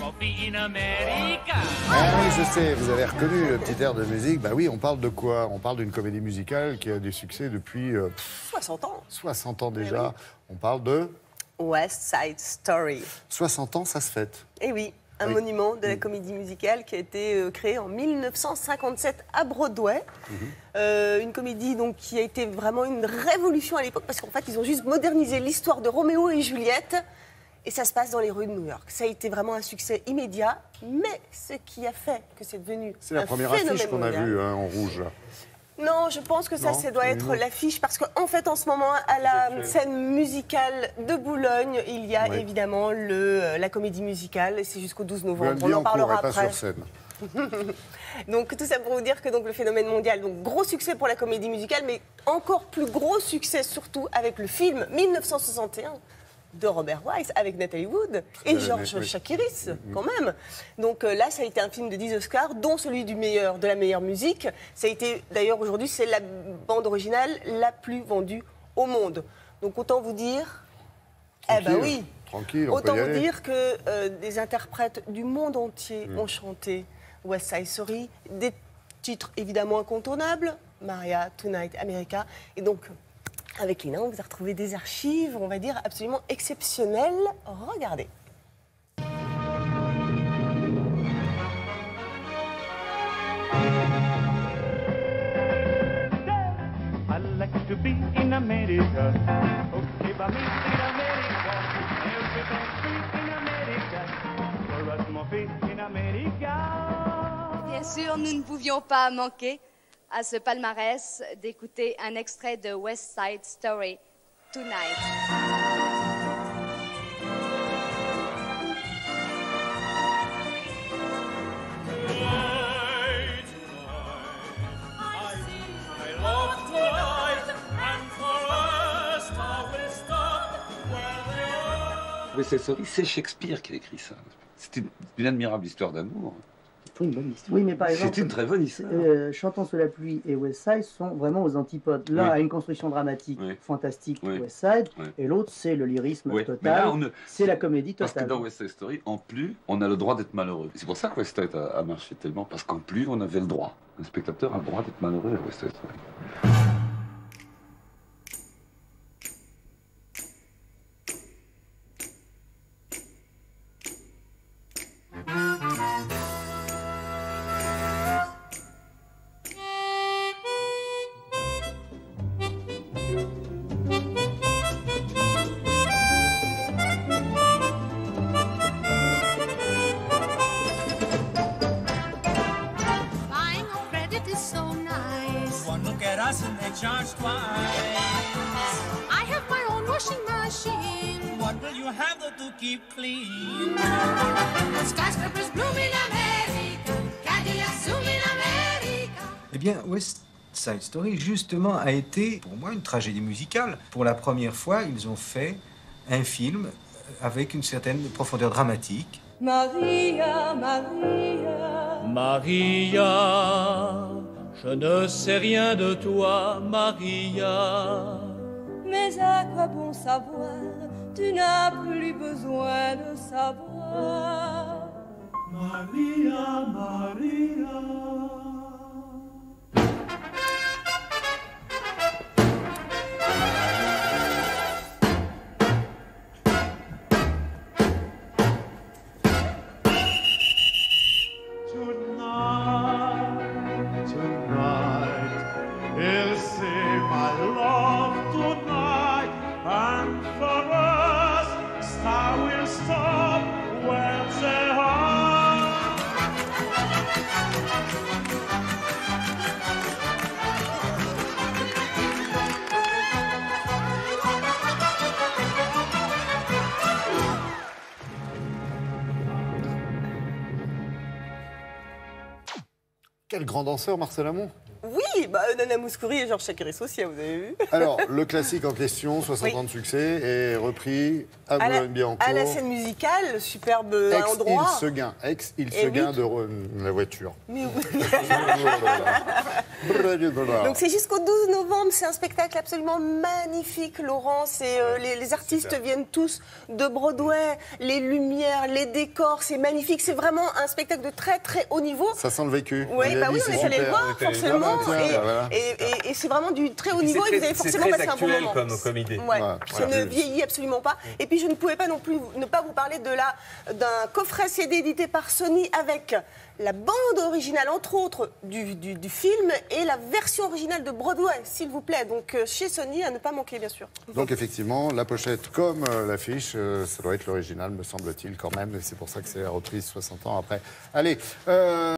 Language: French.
Ah oui, je sais, vous avez reconnu le petit air de musique. Bah oui, on parle de quoi? On parle d'une comédie musicale qui a des succès depuis 60 ans. 60 ans déjà. Oui. On parle de West Side Story. 60 ans, ça se fête. Eh oui, un Oui. monument de la comédie musicale qui a été créé en 1957 à Broadway. Une comédie donc, qui a été vraiment une révolution à l'époque parce qu'en fait, ils ont juste modernisé l'histoire de Roméo et Juliette. Et ça se passe dans les rues de New York. Ça a été vraiment un succès immédiat, mais ce qui a fait que c'est devenu C'est la première affiche qu'on a vue hein, en rouge. Là. Non, je pense que ça doit être autre. l'affiche, parce qu'en fait, en ce moment, à la scène musicale de Boulogne, il y a évidemment la comédie musicale, et c'est jusqu'au 12 novembre. On en parlera pas après. sur scène. Donc tout ça pour vous dire que donc, le phénomène mondial, donc gros succès pour la comédie musicale, mais encore plus gros succès surtout avec le film 1961 de Robert Wise avec Nathalie Wood et Georges Chakiris, quand même. Donc là, ça a été un film de 10 Oscars, dont celui de la meilleure musique. Ça a été, d'ailleurs, aujourd'hui, c'est la bande originale la plus vendue au monde. Donc autant vous dire... Tranquille, eh ben oui, tranquille, autant vous dire que des interprètes du monde entier ont chanté West Side Story. Des titres évidemment incontournables, Maria, Tonight, America. Et donc... avec Lina, on vous a retrouvé des archives, on va dire, absolument exceptionnelles. Regardez. I like to be in America. Okay, by me in America. Everything in America. For us, more in America. Bien sûr, nous ne pouvions pas manquer à ce palmarès d'écouter un extrait de West Side Story, Tonight. West Side Story, c'est Shakespeare qui a écrit ça. C'était une admirable histoire d'amour. Une bonne histoire. Oui, mais par exemple, c'est une très bonne histoire. Chantons sous la pluie et West Side sont vraiment aux antipodes. L'un a une construction dramatique fantastique, West Side, et l'autre, c'est le lyrisme total, c'est la comédie totale. Parce que dans West Side Story, en plus, on a le droit d'être malheureux. C'est pour ça que West Side a marché tellement, parce qu'en plus, on avait le droit. Un spectateur a le droit d'être malheureux à West Side Story. Charge twice. I have my own washing machine. What will you have to keep clean? Skyscrapers bloom in America. Cadillacs zoom in America. Eh bien, West Side Story, justement, a été, pour moi, une tragédie musicale. Pour la première fois, ils ont fait un film avec une certaine profondeur dramatique. Maria, Maria. Maria. Je ne sais rien de toi, Maria. Mais à quoi bon savoir? Tu n'as plus besoin de savoir. Maria, Maria. Quel grand danseur, Marcel Amont. Oui, qui? Nana Mouskouri et Georges Chakiris aussi, vous avez vu. Alors, le classique en question, 60 ans de succès, est repris à Boulogne-Billancourt. À la scène musicale, le superbe endroit. Ex-Il-Seguin de la voiture. Mais oui. Donc c'est jusqu'au 12 novembre, c'est un spectacle absolument magnifique, Laurence. Les artistes viennent tous de Broadway, les lumières, les décors, c'est magnifique. C'est vraiment un spectacle de très très haut niveau. Ça sent le vécu. Oui, on est allé le voir, forcément. Et c'est vraiment du très haut niveau et vous allez forcément passer un bon moment. Comme idée. Ouais, ça ne vieillit absolument pas. Et puis je ne pouvais pas non plus ne pas vous parler d'un coffret CD édité par Sony avec la bande originale, entre autres, du film et la version originale de Broadway, s'il vous plaît. Donc, chez Sony, à ne pas manquer, bien sûr. Donc, effectivement, la pochette comme l'affiche, ça doit être l'original, me semble-t-il, quand même. Et c'est pour ça que c'est la reprise 60 ans après. Allez.